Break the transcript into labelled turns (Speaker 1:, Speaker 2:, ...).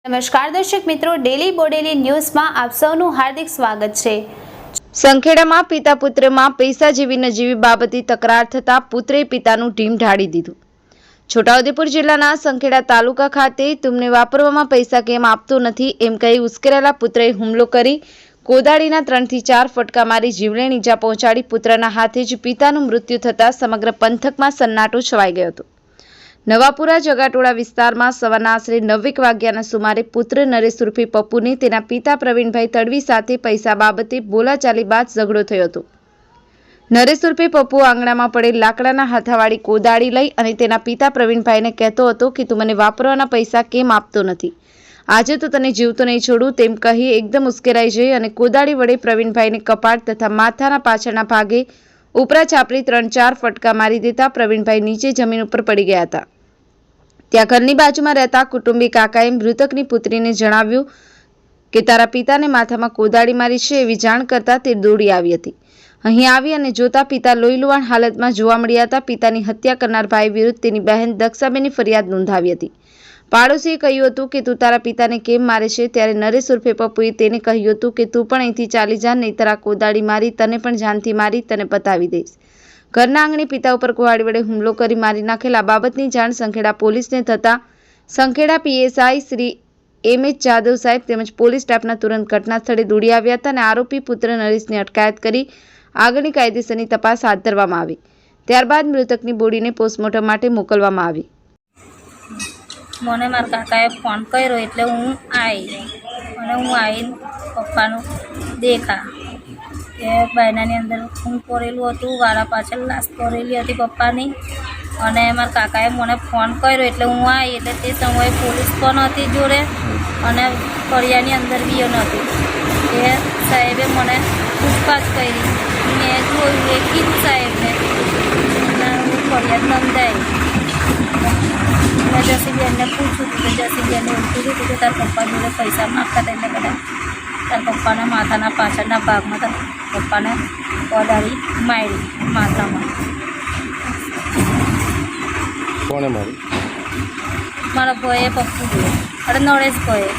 Speaker 1: નમસ્કાર દર્શક મિત્રો, ડેલી બોડેલી ન્યૂઝમાં આપ સૌનું હાર્દિક સ્વાગત છે।
Speaker 2: સંખેડામાં પિતા પુત્રમાં પૈસા જેવી નજીવી બાબતે તકરાર થતા પુત્રે પિતાનું ઢીમ ઢાળી દીધું। છોટાઉદેપુર જિલ્લાના સંખેડા તાલુકા ખાતે તુમને વાપરવામાં પૈસા કેમ આપતો નથી એમ કહી ઉશ્કેરેલા પુત્રએ હુમલો કરી કોદાળીના 3 થી 4 ફટકા મારી જીવલેણ ઈજા પહોંચાડી પુત્રના હાથે જ પિતાનું મૃત્યુ થતાં સમગ્ર પંથકમાં સન્નાટો છવાઈ ગયો હતો। નવાપુરા જગાટોળા વિસ્તારમાં સવારના આશરે 9 વાગ્યાના સુમારે પુત્ર નરેશ ઉર્ફે પપ્પુને તેના પિતા પ્રવીણભાઈ તડવી સાથે પૈસા બાબતે બોલાચાલી બાદ ઝઘડો થયો હતો। નરેશ ઉર્ફે પપ્પુ આંગણામાં પડેલ લાકડાના હાથાવાળી કોદાળી લઈ અને તેના પિતા પ્રવીણભાઈને કહેતો હતો કે તું મને વાપરવાના પૈસા કેમ આપતો નથી, આજે તો તને જીવતો નહીં છોડું તેમ કહી એકદમ ઉશ્કેરાઈ જઈ અને કોદાળી વડે પ્રવીણભાઈને કપાળ તથા માથાના પાછળના ભાગે ઉપરા છાપરી 3-4 ફટકા મારી દેતા પ્રવીણભાઈ નીચે જમીન ઉપર પડી ગયા હતા। ત્યાં ઘરની બાજુમાં રહેતા કુટુંબી કાકાએ મૃતકની પુત્રીને જણાવ્યું કે તારા પિતાને માથામાં કોદાળી મારી છે એવી જાણ કરતા તે દોડી આવી હતી। અહીં આવી અને જોતા પિતા લોહીલુહાણ હાલતમાં જોવા મળ્યા હતા। પિતાની હત્યા કરનાર ભાઈ વિરુદ્ધ તેની બહેન દક્ષાબેનની ફરિયાદ નોંધાવી હતી। પાડોશીએ કહ્યું હતું કે તું તારા પિતાને કેમ મારે છે, ત્યારે નરેશ ઉર્ફે પપ્પુએ તેને કહ્યું હતું કે તું પણ અહીંથી ચાલી જા, નહીંતર આ કોદાળી મારી તને પણ જાનથી મારી તને બતાવી દઈશ। ઘરના આંગણે પિતા ઉપર કુહાડી વડે હુમલો કરી મારી નાખેલ આ બાબતની જાણ સંખેડા પોલીસને થતાં સંખેડા પીએસઆઈ શ્રી એમ.એચ. જાદવ સાહેબ તેમજ પોલીસ સ્ટાફના તુરંત ઘટના સ્થળે દોડી આવ્યા હતા અને આરોપી પુત્ર નરેશની અટકાયત કરી આગળની કાયદેસરની તપાસ હાથ ધરવામાં આવી। ત્યારબાદ મૃતકની બોડીને પોસ્ટમોર્ટમ માટે મોકલવામાં આવી।
Speaker 3: મને મારા કાકાએ ફોન કર્યો એટલે હું આવી અને હું આવીને પપ્પાનું દેખા કે બાયનાની અંદર ખૂન પોરેલું હતું, વાળા પાછળ લાશ પોરેલી હતી પપ્પાની। અને મારા કાકાએ મને ફોન કર્યો એટલે હું આવી એટલે તે સમયે પોલીસ પણ હતી જોડે અને ફળિયાની અંદર બી નહોતી। એ સાહેબે મને પૂછપાછ કરી, મેં જોયું એ કીધું સાહેબને અને હું ફરિયાદ નોંધાઈ। મેં જસીબેનને પૂછ્યું કે જસીબેનને એવું કીધું કે તારા પપ્પા જોડે પૈસા માગતા હતા એટલે બધા તારા પપ્પાના માથાના પાછળના ભાગમાં તારા પપ્પાને કોદાળી મારી માથામાં।
Speaker 4: કોણે મારી?
Speaker 3: મારા ભાઈએ પપ્પુ જોડે અરે નરેશ ભાઈએ।